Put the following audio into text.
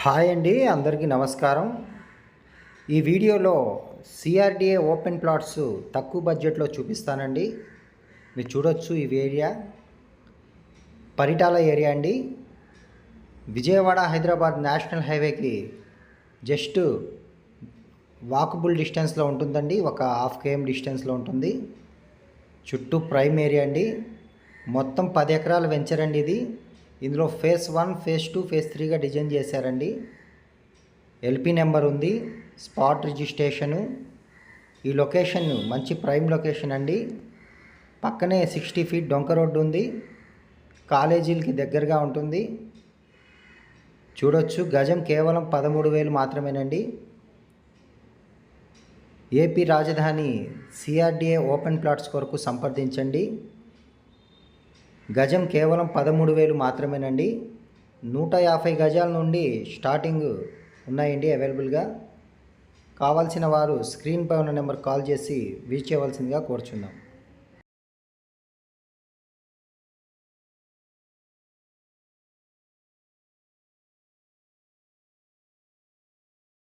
Hi అండి, అందరికీ నమస్కారం. ఈ వీడియోలో సిఆర్డిఏ ఓపెన్ ప్లాట్స్ తక్కువ బడ్జెట్లో చూపిస్తానండి. మీరు చూడొచ్చు, ఈ ఏరియా పరిటాల ఏరియా అండి. విజయవాడ హైదరాబాద్ నేషనల్ హైవేకి జస్ట్ వాకబుల్ డిస్టెన్స్లో ఉంటుందండి. ఒక 1/2 km డిస్టెన్స్లో ఉంటుంది. చుట్టూ ప్రైమ్ ఏరియా అండి. మొత్తం 10 ఎకరాల వెంచర్ అండి ఇది. ఇందులో ఫేజ్ 1, ఫేజ్ 2, ఫేజ్ 3గా డిజైన్ చేశారండి. ఎల్పి నెంబర్ ఉంది, స్పాట్ రిజిస్ట్రేషను. ఈ లొకేషన్ మంచి ప్రైమ్ లొకేషన్ అండి. పక్కనే 60 feet డొంక రోడ్డు ఉంది. కాలేజీలకి దగ్గరగా ఉంటుంది. చూడొచ్చు, గజం కేవలం 13,000 మాత్రమేనండి. ఏపీ రాజధాని సిఆర్డిఏ ఓపెన్ ప్లాట్స్ కొరకు సంప్రదించండి. గజం కేవలం 13,000 మాత్రమేనండి. 150 గజాల నుండి స్టార్టింగ్ ఉన్నాయండి అవైలబుల్గా. కావాల్సిన వారు స్క్రీన్పై ఉన్న నెంబర్ కాల్ చేసి విజిట్ చేయవలసిందిగా కోరుచున్నాం.